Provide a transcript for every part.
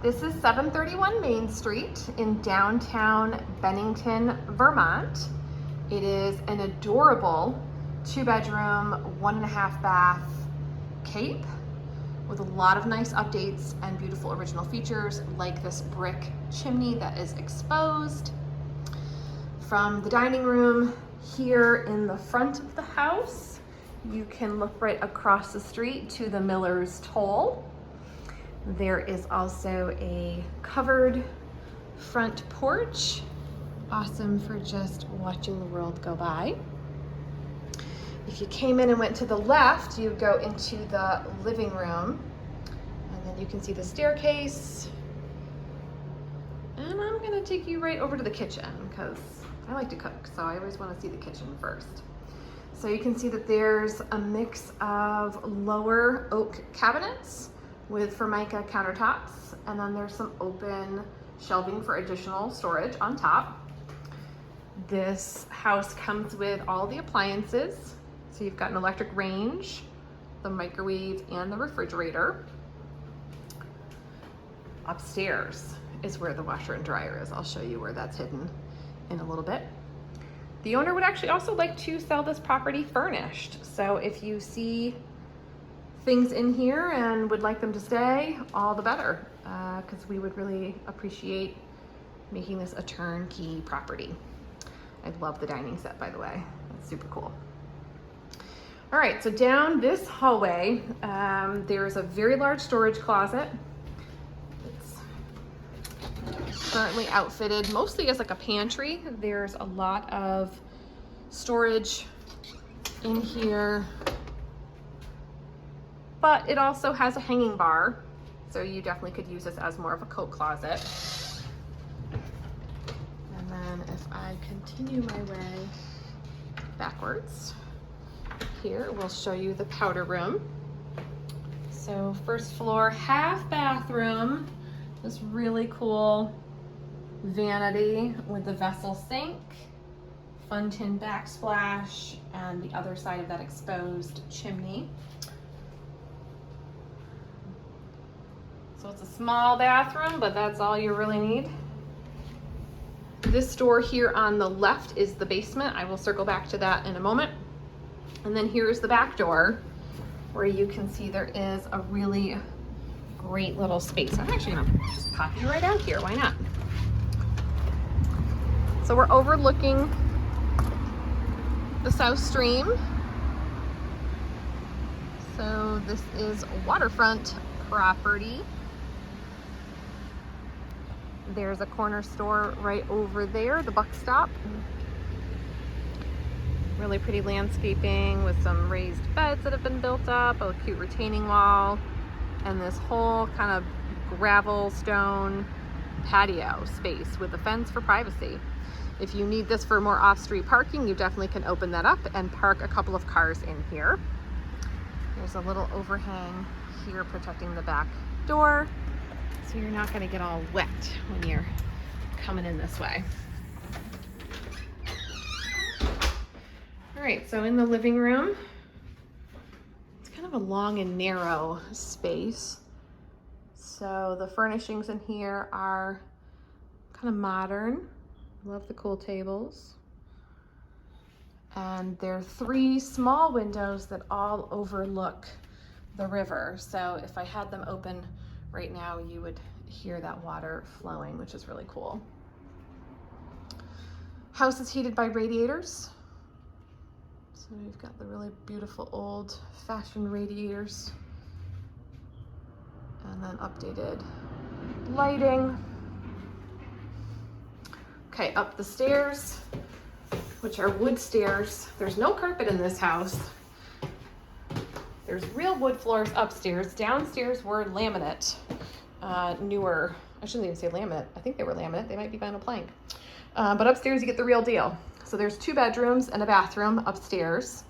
This is 731 Main Street in downtown Bennington, Vermont. It is an adorable 2-bedroom, 1.5 bath cape with a lot of nice updates and beautiful original features like this brick chimney that is exposed. From the dining room here in the front of the house, you can look right across the street to the Miller's Toll. There is also a covered front porch, awesome for just watching the world go by. If you came in and went to the left, you'd go into the living room, and then you can see the staircase. And I'm gonna take you right over to the kitchen because I like to cook, so I always wanna see the kitchen first. So you can see that there's a mix of lower oak cabinets with Formica countertops, and then there's some open shelving for additional storage on top. This house comes with all the appliances. So you've got an electric range, the microwave, and the refrigerator. Upstairs is where the washer and dryer is. I'll show you where that's hidden in a little bit. The owner would actually also like to sell this property furnished. So if you see things in here and would like them to stay, all the better, because we would really appreciate making this a turnkey property. I love the dining set, by the way. It's super cool. All right, so down this hallway, there's a very large storage closet. It's currently outfitted mostly as like a pantry. There's a lot of storage in here, but it also has a hanging bar, so you definitely could use this as more of a coat closet. And then if I continue my way backwards, here we'll show you the powder room. So first floor, half bathroom, this really cool vanity with the vessel sink, fun tin backsplash, and the other side of that exposed chimney. So it's a small bathroom, but that's all you really need. This door here on the left is the basement. I will circle back to that in a moment. And then here's the back door where you can see there is a really great little space. I'm actually gonna just pop you right out here, why not? So we're overlooking the South Stream. So this is waterfront property. There's a corner store right over there, the Buck Stop. Really pretty landscaping with some raised beds that have been built up, a cute retaining wall, and this whole kind of gravel stone patio space with a fence for privacy. If you need this for more off-street parking, you definitely can open that up and park a couple of cars in here. There's a little overhang here protecting the back door, so you're not gonna get all wet when you're coming in this way. All right, so in the living room, it's kind of a long and narrow space. So the furnishings in here are kind of modern. Love the cool tables. And there are 3 small windows that all overlook the river. So if I had them open right now, you would hear that water flowing, which is really cool. House is heated by radiators. So we've got the really beautiful old fashioned radiators, and then updated lighting. Okay, up the stairs, which are wood stairs. There's no carpet in this house. There's real wood floors upstairs. Downstairs were laminate, newer. I shouldn't even say laminate. I think they were laminate. They might be vinyl plank. But upstairs you get the real deal. So there's 2 bedrooms and a bathroom upstairs.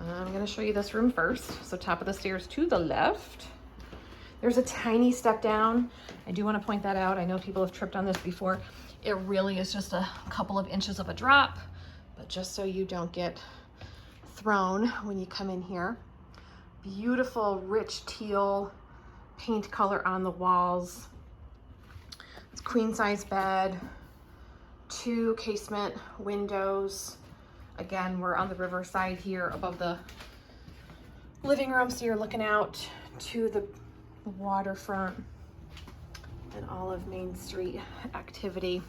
I'm gonna show you this room first. So top of the stairs to the left. There's a tiny step down. I do wanna point that out. I know people have tripped on this before. It really is just a couple of inches of a drop, but just so you don't get thrown when you come in here. Beautiful rich teal paint color on the walls. queen size bed, 2 casement windows. Again, we're on the riverside here above the living room, so you're looking out to the waterfront and all of Main Street activity.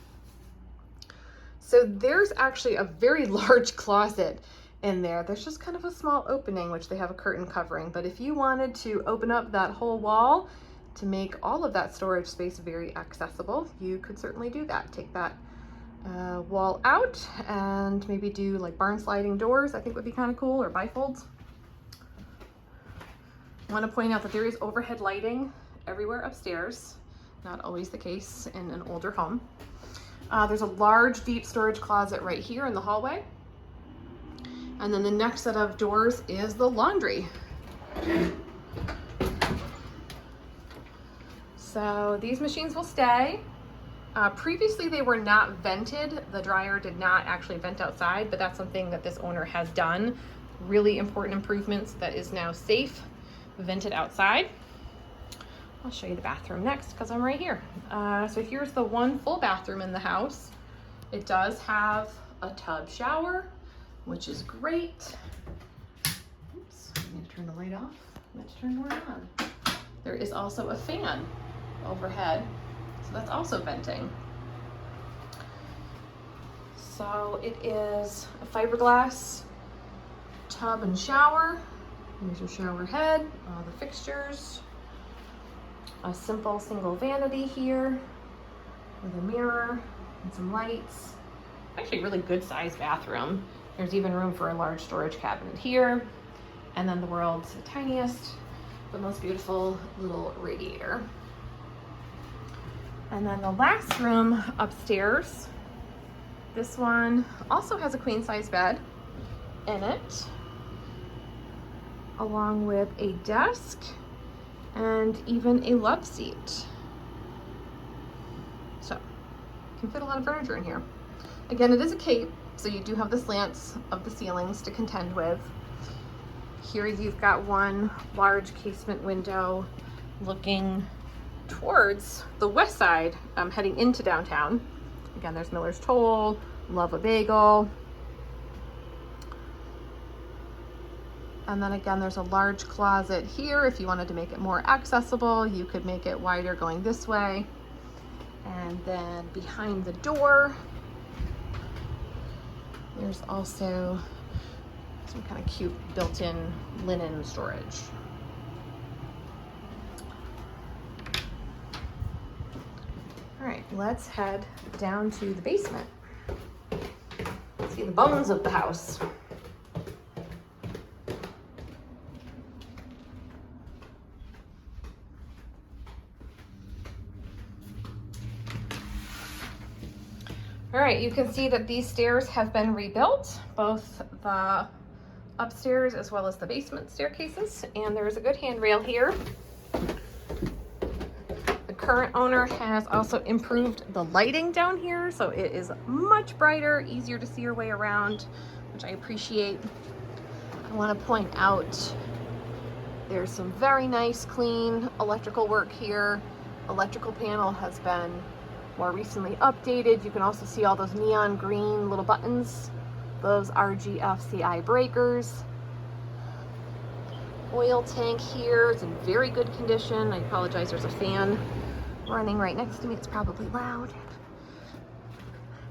So there's actually a very large closet in there. There's just kind of a small opening, which they have a curtain covering. But if you wanted to open up that whole wall to make all of that storage space very accessible, you could certainly do that. Take that wall out and maybe do like barn sliding doors. I think would be kind of cool, or bifolds. I want to point out that there is overhead lighting everywhere upstairs. Not always the case in an older home. There's a large deep storage closet right here in the hallway. And then the next set of doors is the laundry. So these machines will stay. Previously they were not vented. The dryer did not actually vent outside, but that's something that this owner has done. Really important improvements that is now safe, vented outside. I'll show you the bathroom next because I'm right here. So here's the one full bathroom in the house. It does have a tub shower, which is great. Oops, I'm gonna turn the light off. Let's turn more on. There is also a fan overhead, so that's also venting. So it is a fiberglass tub and shower. Here's your shower head, all the fixtures. A simple single vanity here with a mirror and some lights. Actually a really good sized bathroom. There's even room for a large storage cabinet here. And then the world's tiniest, but most beautiful little radiator. And then the last room upstairs, this one also has a queen size bed in it, along with a desk and even a love seat. So you can fit a lot of furniture in here. Again, it is a cape, so you do have the slants of the ceilings to contend with. Here you've got one large casement window looking towards the west side, heading into downtown. Again, there's Miller's Toll, Love a Bagel. And then again, there's a large closet here. If you wanted to make it more accessible, you could make it wider going this way. And then behind the door, there's also some kind of cute built-in linen storage. All right, let's head down to the basement. See the bones of the house. All right, you can see that these stairs have been rebuilt, both the upstairs as well as the basement staircases, and there is a good handrail here. The current owner has also improved the lighting down here, so it is much brighter, easier to see your way around, which I appreciate. I want to point out there's some very nice, clean electrical work here. Electrical panel has been more recently updated. You can also see all those neon green little buttons. Those are GFCI breakers. Oil tank here, it's in very good condition. I apologize, there's a fan running right next to me. It's probably loud.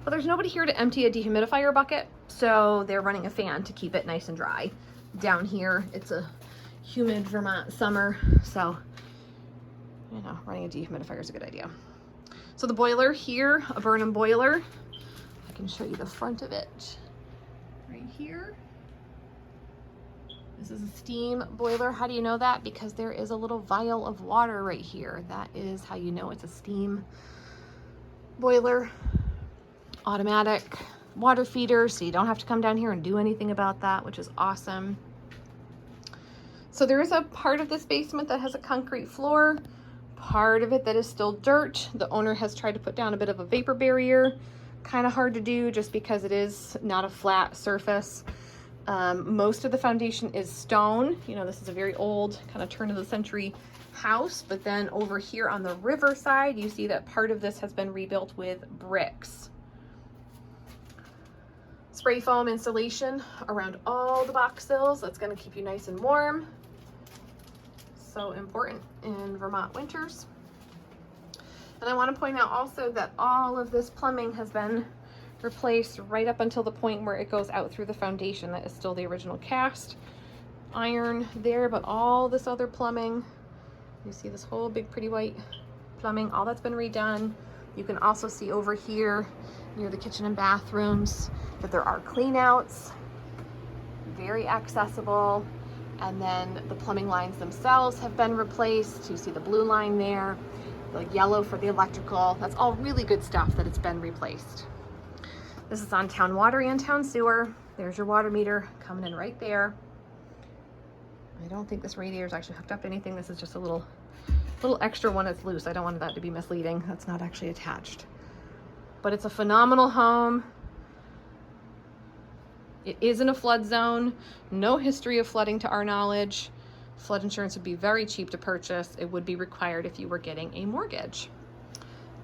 But there's nobody here to empty a dehumidifier bucket, so they're running a fan to keep it nice and dry. Down here, it's a humid Vermont summer, so, you know, running a dehumidifier is a good idea. So the boiler here, a Burnham boiler. I can show you the front of it right here. This is a steam boiler. How do you know that? Because there is a little vial of water right here. That is how you know it's a steam boiler. Automatic water feeder, so you don't have to come down here and do anything about that, which is awesome. So there is a part of this basement that has a concrete floor. Part of it that is still dirt. The owner has tried to put down a bit of a vapor barrier. Kind of hard to do just because it is not a flat surface. Most of the foundation is stone. You know, this is a very old kind of turn of the century house, but then over here on the river side, you see that part of this has been rebuilt with bricks. Spray foam insulation around all the box sills. That's going to keep you nice and warm. So important in Vermont winters. And I want to point out also that all of this plumbing has been replaced right up until the point where it goes out through the foundation. That is still the original cast iron there, but all this other plumbing, you see this whole big pretty white plumbing, all that's been redone. You can also see over here near the kitchen and bathrooms that there are clean outs, very accessible. And then the plumbing lines themselves have been replaced. You see the blue line there, the yellow for the electrical. That's all really good stuff that it's been replaced. This is on town water and town sewer. There's your water meter coming in right there. I don't think this radiator is actually hooked up to anything. This is just a little extra one that's loose. I don't want that to be misleading. That's not actually attached. But it's a phenomenal home. It is in a flood zone. No history of flooding to our knowledge. Flood insurance would be very cheap to purchase. It would be required if you were getting a mortgage.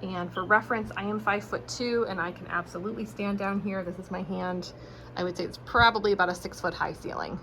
And for reference, I am 5'2" and I can absolutely stand down here. This is my hand. I would say it's probably about a 6 foot high ceiling.